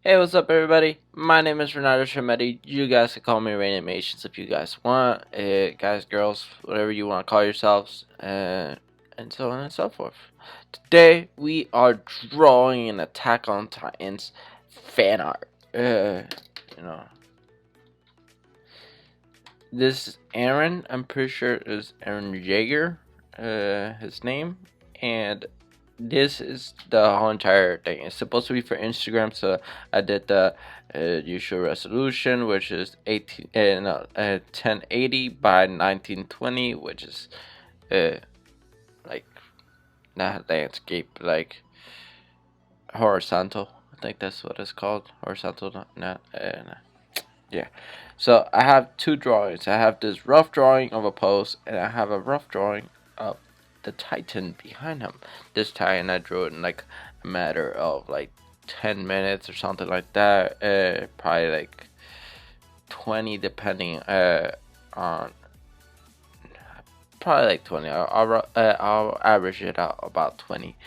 Hey, what's up, everybody? My name is Reynaldo Schelmetty. You guys can call me Reynamations if you guys want. Guys, girls, whatever you want to call yourselves, and so on and so forth. Today, we are drawing an Attack on Titans fan art. You know, this is Aaron. I'm pretty sure it is Aaron Jaeger, his name, and this is the whole entire thing. It's supposed to be for Instagram, so I did the usual resolution, which is 1080 by 1920, which is like not landscape, like horizontal. I think that's what it's called, horizontal. Yeah. So I have two drawings. I have this rough drawing of a pose, and I have a rough drawing of the Titan behind him. This Titan I drew it in like a matter of like 10 minutes or something like that. Probably like 20 depending on probably like 20. I'll average it out about 20.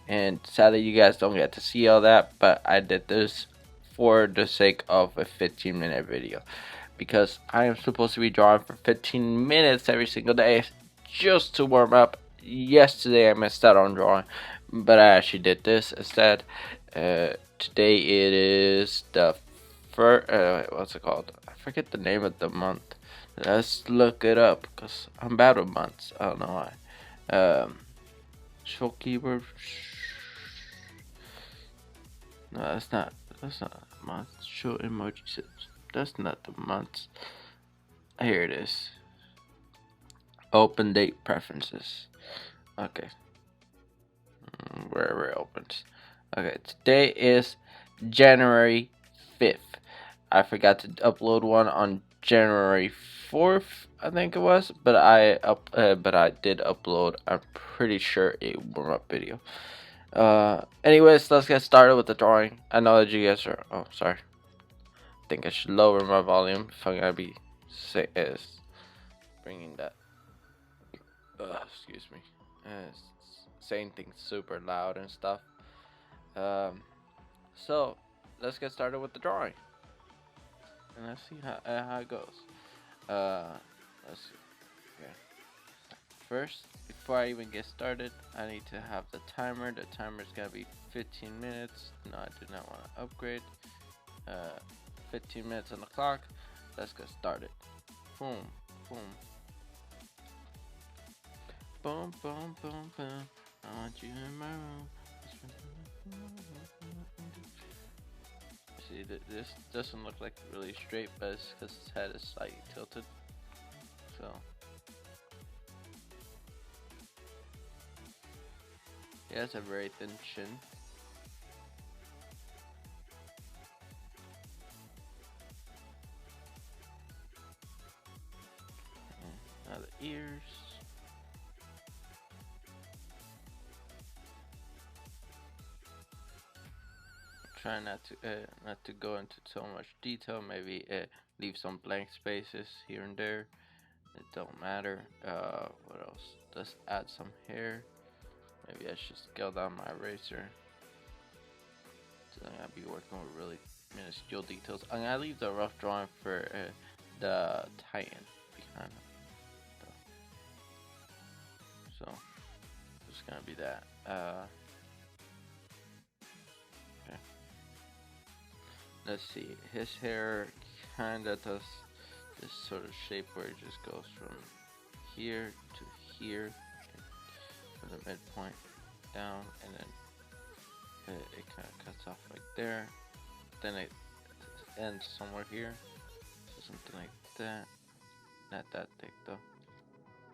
And sadly, you guys don't get to see all that, but I did this for the sake of a 15-minute video because I am supposed to be drawing for 15 minutes every single day just to warm up. Yesterday I missed out on drawing, but I actually did this instead. Today it is the first. What's it called? I forget the name of the month. Let's look it up because I'm bad with months. I don't know why. Show keyword. No, that's not. That's not month. Show emoji sets. That's not the months. Here it is. Open date preferences. Okay. Wherever it opens. Okay, today is January 5th. I forgot to upload one on January 4th, I think it was, but I did upload, I'm pretty sure, a warm-up video. Anyways, let's get started with the drawing. I know that you guys are, oh, sorry. I think I should lower my volume if I'm gonna be bringing that. Excuse me. Saying things super loud and stuff. So let's get started with the drawing, and let's see how it goes. Let's see. Okay. First, before I even get started, I need to have the timer. The timer's gotta be 15 minutes. No, I do not want to upgrade. 15 minutes on the clock. Let's get started. Boom, boom. Boom, boom, boom, boom. I want you in my room. See, this doesn't look like really straight, but it's because his head is slightly tilted. So, he has a very thin chin. Now the ears. Try not to go into so much detail. Maybe leave some blank spaces here and there. It don't matter. What else? Just add some hair. Maybe I should scale down my eraser. So I'm gonna be working with really minuscule details. I'm gonna leave the rough drawing for the Titan behind him. So it's gonna be that. Okay. Let's see. His hair kinda does this sort of shape where it just goes from here to here, from the midpoint down, and then it kind of cuts off like there. Then it ends somewhere here, so something like that. Not that thick though,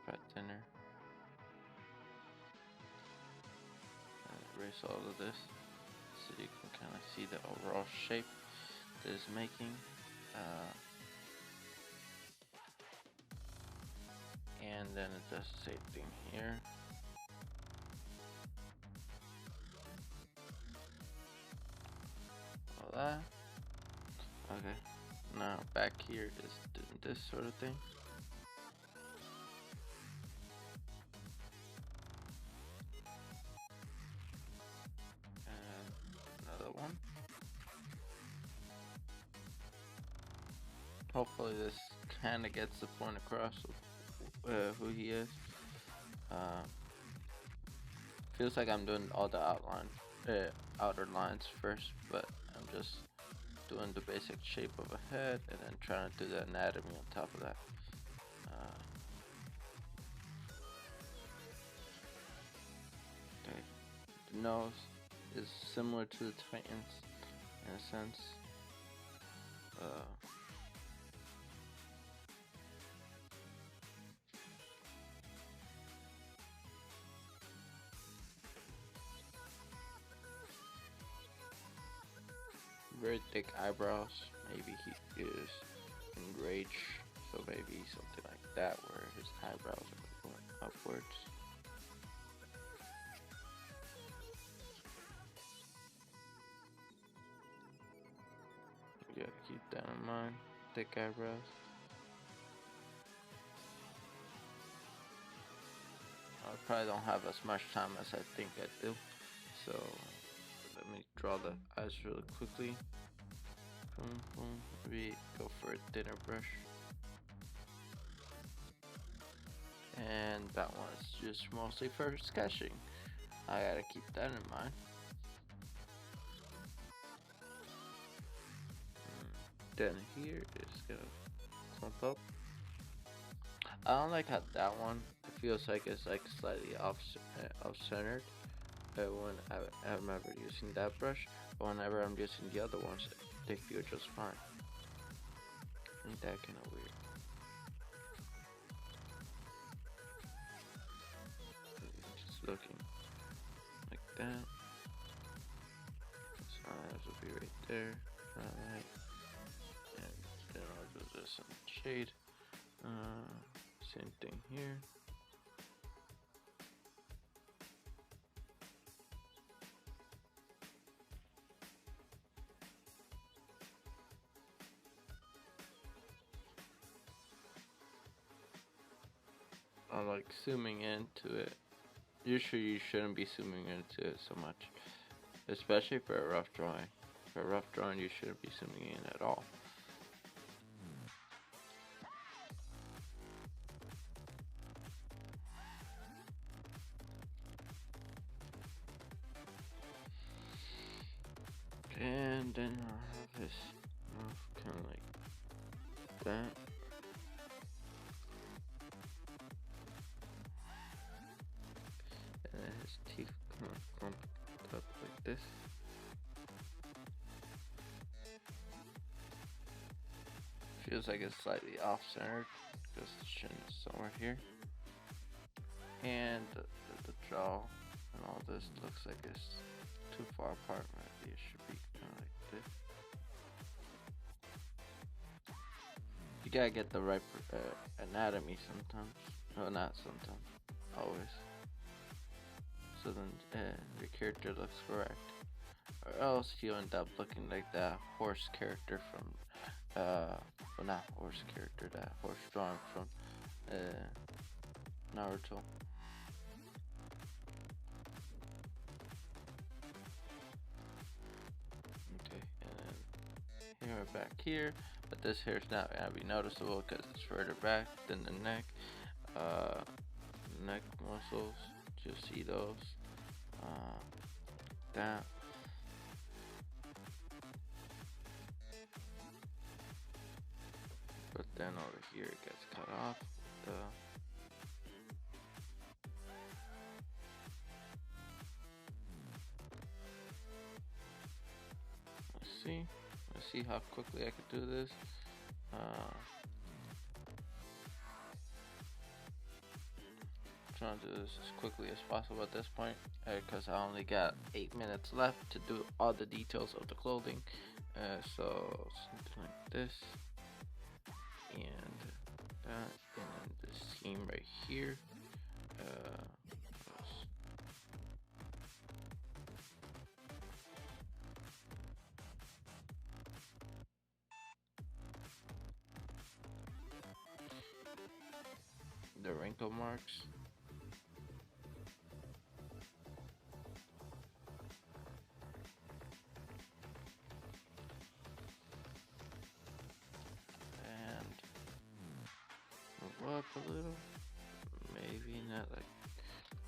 but thinner. Erase all of this so you can kind of see the overall shape that it's making. And then it does the same thing here. All that. Okay. Now back here is doing this sort of thing. Hopefully this kind of gets the point across of who he is. Uh, Feels like I'm doing all the outer lines first, but I'm just doing the basic shape of a head and then trying to do the anatomy on top of that. Okay. The nose is similar to the Titans in a sense. Uh, Very thick eyebrows. Maybe he is enraged, so maybe something like that where his eyebrows are going upwards. You gotta keep that in mind. Thick eyebrows. I probably don't have as much time as I think I do, so let me draw the eyes really quickly. Boom, boom. Maybe go for a thinner brush. And that one's just mostly for sketching. I gotta keep that in mind. Then here is gonna clump up. I don't like how that one feels like it's like slightly off centered. When I'm ever using that brush, but whenever I'm using the other ones, they feel just fine. Ain't that kind of weird? Just looking like that. His eyes will be right there, right? And then I'll do this in shade. Same thing here. I'm like zooming into it. Usually you shouldn't be zooming into it so much, especially for a rough drawing. For a rough drawing, you shouldn't be zooming in at all. And then I'll have his mouth kind of like that. And then his teeth kind of clumped up like this. Feels like it's slightly off-centered because the chin is somewhere here. And the jaw and all this looks like it's too far apart. Maybe it should be kind of like this. You gotta get the right anatomy sometimes. No, not sometimes. Always. So then the character looks correct. Or else you end up looking like that horse character from, well, not horse character, that horse drawing from Naruto. Okay, and then here back here, but this hair's not gonna be noticeable because it's further back than the neck. Neck muscles, just see those. That. But then over here it gets cut off. Let's see how quickly I could do this. Trying to do this as quickly as possible at this point because I only got 8 minutes left to do all the details of the clothing. So something like this and that, and then the seam right here. The wrinkle marks. up a little. Maybe not like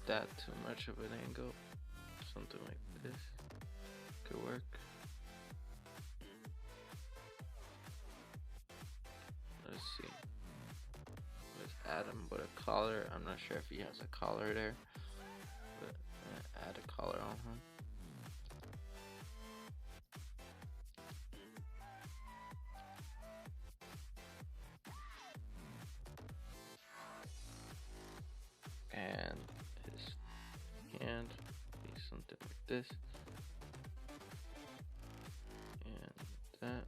that too much of an angle. Something like this could work. Let's see. Let's add him with a collar. I'm not sure if he has a collar there, but add a collar on him. And his hand be something like this, and that.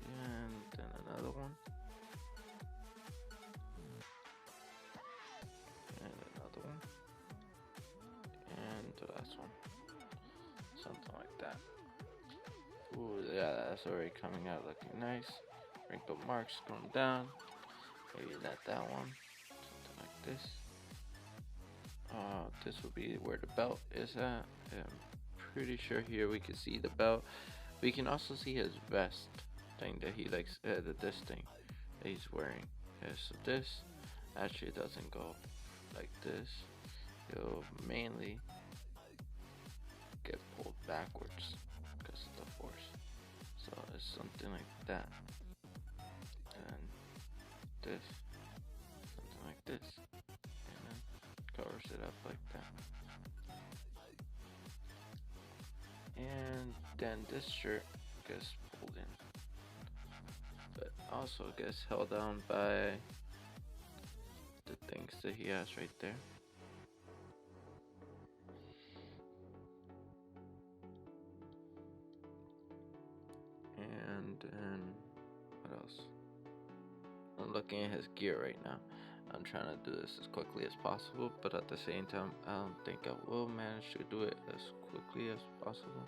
And then another one. And another one. And the last one. Something like that. Ooh, yeah, that's already coming out looking nice. Wrinkle marks going down. Maybe that one. Something like this. This will be where the belt is at. I'm pretty sure here we can see the belt. We can also see his vest thing that he likes, this thing that he's wearing. So this actually doesn't go like this. It'll mainly get pulled backwards because of the force. So it's something like that. And this, something like this. And then covers it up like that. And then this shirt gets pulled in, but also gets held down by the things that he has right there. And then what else? I'm looking at his gear right now. I'm trying to do this as quickly as possible, but at the same time, I don't think I will manage to do it as quickly as possible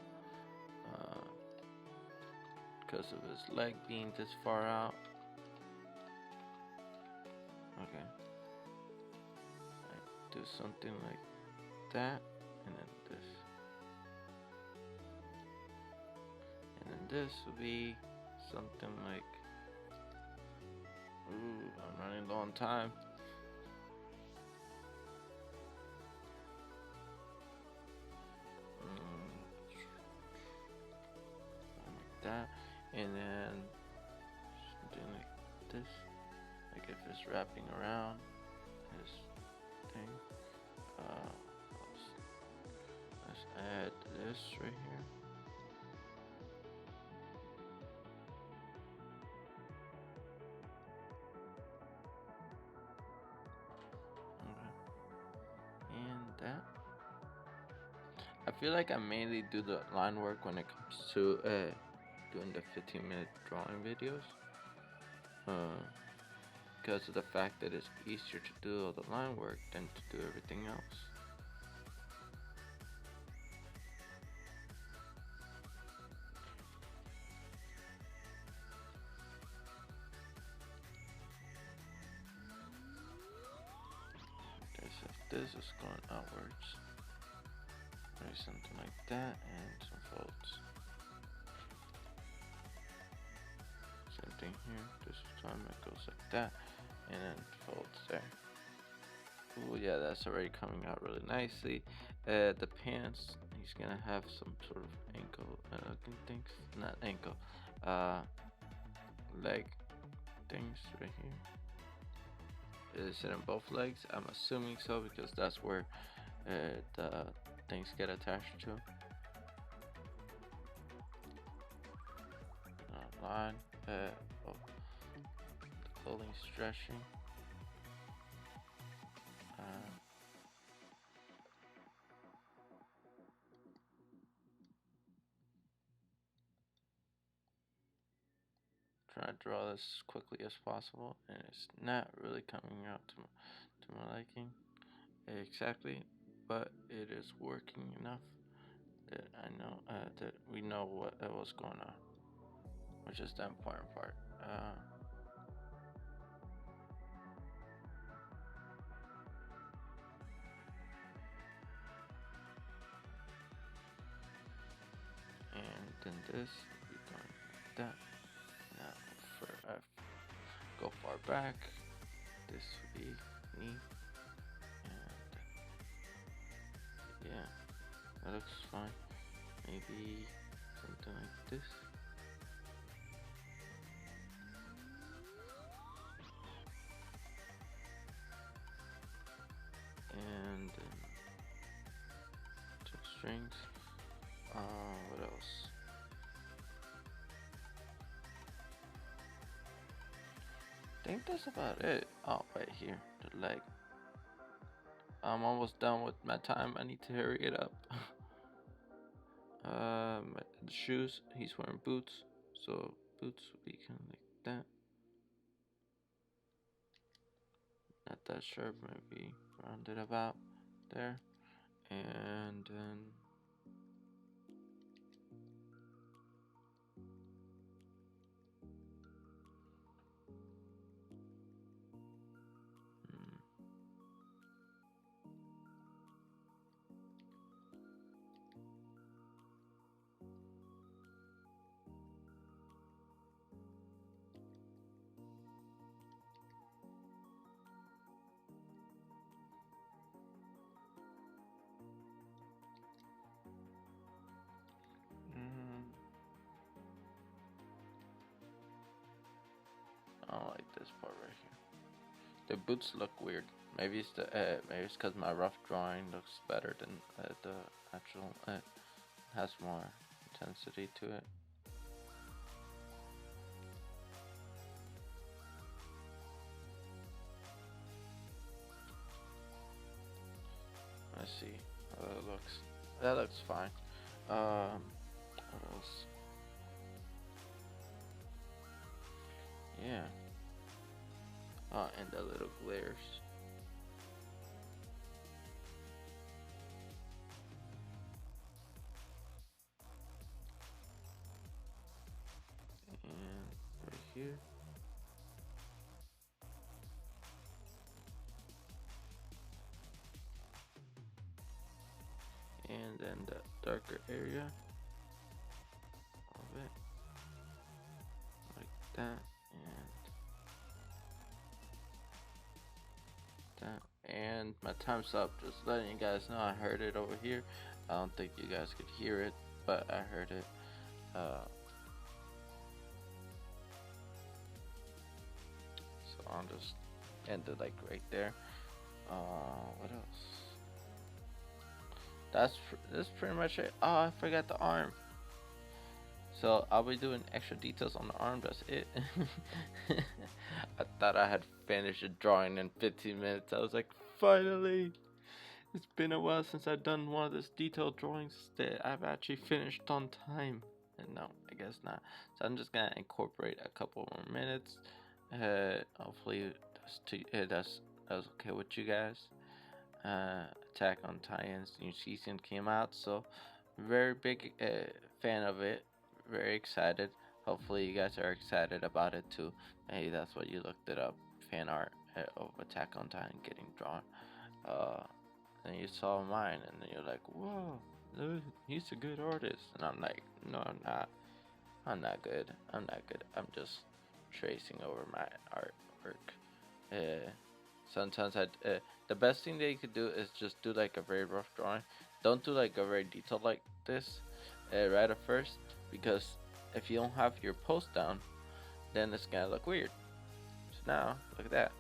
because of his leg being this far out. Okay, I do something like that, and then this, and then this will be something like. Ooh, I'm running low on time. Like that, and then something like this, like if it's wrapping around this thing. Let's add this right here. And that. I feel like I mainly do the line work when it comes to doing the 15-minute drawing videos, because of the fact that it's easier to do all the line work than to do everything else. Okay, so if this is going outwards, maybe something like that, and some folds. Same thing here. This time it goes like that, and then folds there. Oh yeah, that's already coming out really nicely. The pants, he's gonna have some sort of ankle looking things, not ankle, leg things right here. Is it in both legs? I'm assuming so because that's where the things get attached to. Line, the clothing stretching. Try to draw this as quickly as possible, and it's not really coming out to my liking exactly, but it is working enough that I know that we know what's going on, which is the important part. this, you don't like that. Now for F, go far back. This would be me, and yeah, that looks fine. Maybe something like this. And two strings. What else? I think that's about it. Oh, right here, the leg. I'm almost done with my time. I need to hurry it up. The shoes. He's wearing boots, so boots will be kind of like that. Not that sharp, maybe rounded about there, and then. I don't like this part right here. The boots look weird. Maybe it's because my rough drawing looks better than the actual. Has more intensity to it. Let's see how that looks. That looks fine. What else? Yeah. And the little glares. And right here. And then the darker area of it. Like that. And that. And my time's up. Just letting you guys know I heard it over here. I don't think you guys could hear it, but I heard it. So I'll just end it like right there. What else? That's pretty much it. Oh, I forgot the arm. So I'll be doing extra details on the arm. That's it. I thought I had finished the drawing in 15 minutes. I was like, finally! It's been a while since I've done one of these detailed drawings that I've actually finished on time. And no, I guess not. So I'm just gonna incorporate a couple more minutes. Hopefully that's okay with you guys. Attack on Titan's new season came out, so very big fan of it. Very excited. Hopefully you guys are excited about it too. Maybe that's what you looked it up. Fan art of Attack on Titan getting drawn. And you saw mine, and then you're like, "Whoa, he's a good artist." And I'm like, "No, I'm not. I'm not good. I'm not good. I'm just tracing over my artwork." Sometimes the best thing that you could do is just do like a very rough drawing. Don't do like a very detailed like this right at first, because if you don't have your post down, then it's gonna look weird. So now look at that.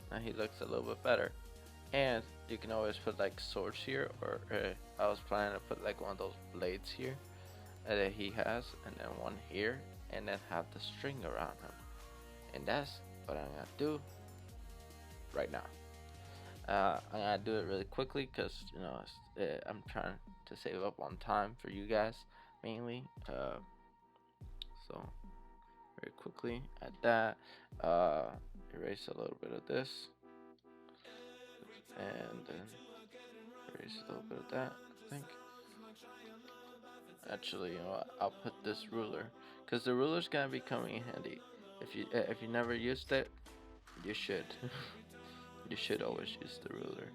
Now he looks a little bit better. And you can always put like swords here, or I was planning to put like one of those blades here that he has, and then one here, and then have the string around him. And that's what I'm gonna do right now. I'm gonna do it really quickly because I'm trying to save up on time for you guys mainly. So very quickly at that, erase a little bit of this, and then erase a little bit of that. I think. Actually, I'll put this ruler because the ruler's gonna be coming in handy. If you never used it, you should. You should always use the ruler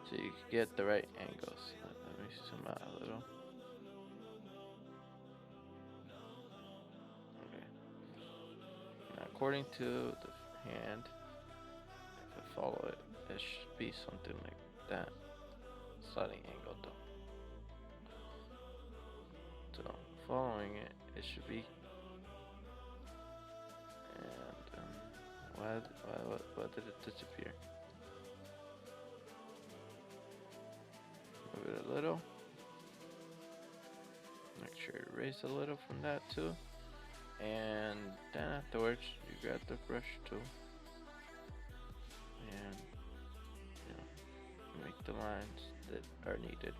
so you can get the right angles. Let me zoom out a little. according to the hand, if I follow it, it should be something like that. Sliding angle though. So following it, it should be. And why did it disappear? Move it a little. Make sure you erase a little from that too. And then afterwards, you grab the brush tool and make the lines that are needed.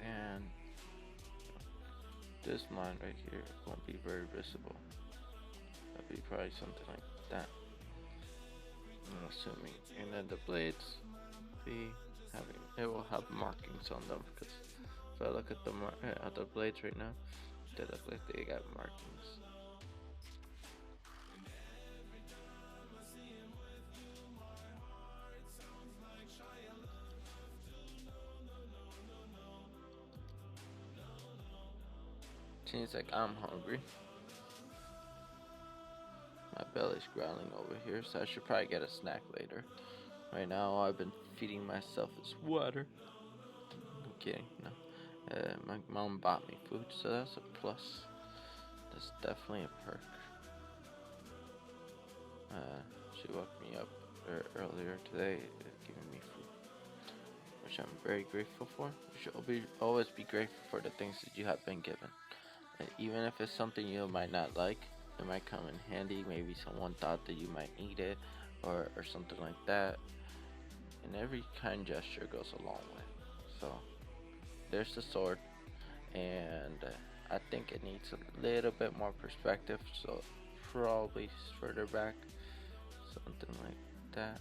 And this line right here won't be very visible. That'll be probably something like that, I'm assuming. And then the blades it will have markings on them, because if I look at the blades right now, they look like they got markings. Seems like I'm hungry. My belly's growling over here, so I should probably get a snack later. Right now, all I've been feeding myself is water. I'm kidding, no. My mom bought me food, so that's a plus. That's definitely a perk. She woke me up earlier today, giving me food, which I'm very grateful for. You should always be grateful for the things that you have been given. And even if it's something you might not like, it might come in handy. Maybe someone thought that you might need it, or something like that. And every kind gesture goes a long way. So there's the sword, and I think it needs a little bit more perspective, so probably further back, something like that,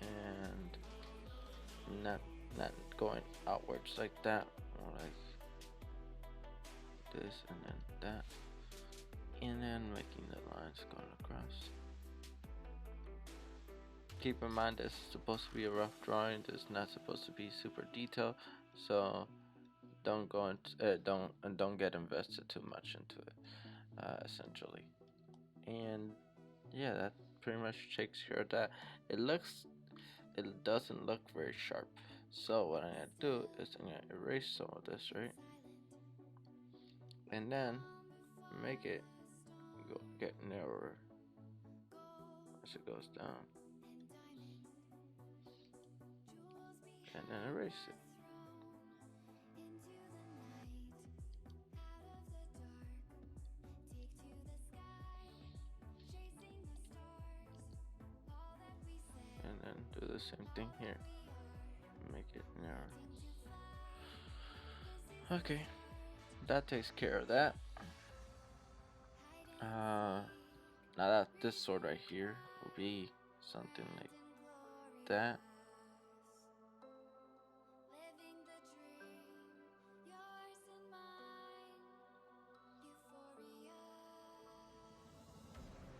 and not going outwards like that, more like this, and then that, and then making the lines going across. Keep in mind this is supposed to be a rough drawing. This is not supposed to be super detailed, so don't go into don't get invested too much into it, essentially. And yeah, that pretty much takes care of that. It doesn't look very sharp, so what I'm gonna do is I'm gonna erase some of this, right, and then make it get narrower as it goes down, and then erase it. And then do the same thing here. Make it narrow. Okay, that takes care of that. Now that this sword right here will be something like that.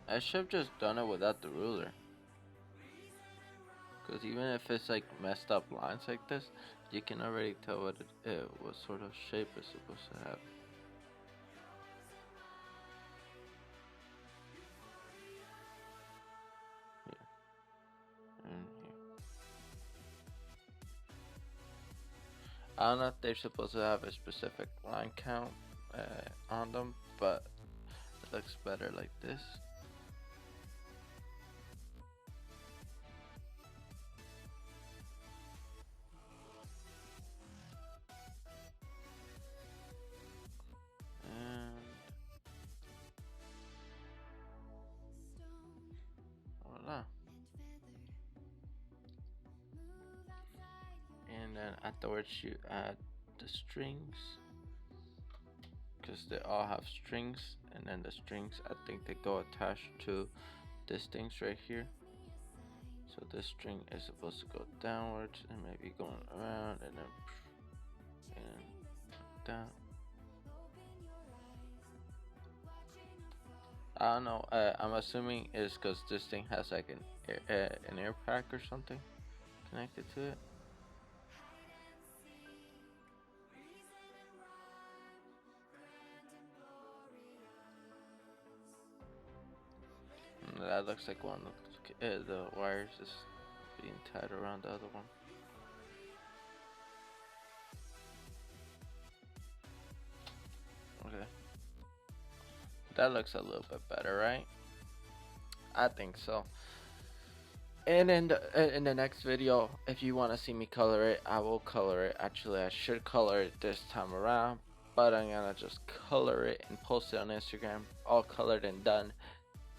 I should have just done it without the ruler, because even if it's like messed up lines like this, you can already tell what sort of shape it's supposed to have. Here and here. I don't know if they're supposed to have a specific line count on them, but it looks better like this. And voila. And then afterwards you add the strings, because they all have strings, and then the strings, I think they go attached to these things right here. So this string is supposed to go downwards and maybe going around, and then down. I don't know. I'm assuming it's because this thing has like an air pack or something connected to it. it looks like one of the wires is being tied around the other one. Okay, that looks a little bit better, right? I think so. And in the next video, if you want to see me color it, I will color it. Actually, I should color it this time around, but I'm gonna just color it and post it on Instagram, all colored and done.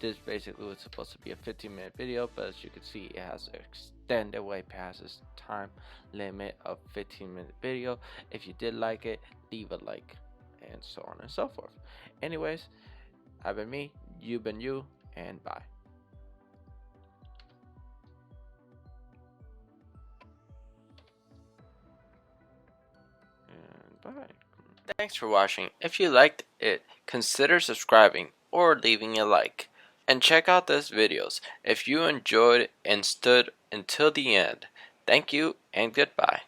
This basically was supposed to be a 15-minute video, but as you can see, it has an extended way past its time limit of 15-minute video. If you did like it, leave a like, and so on and so forth. Anyways, I've been me, you've been you, and bye. And bye. Thanks for watching. If you liked it, consider subscribing or leaving a like. And check out these videos if you enjoyed and stood until the end. Thank you and goodbye.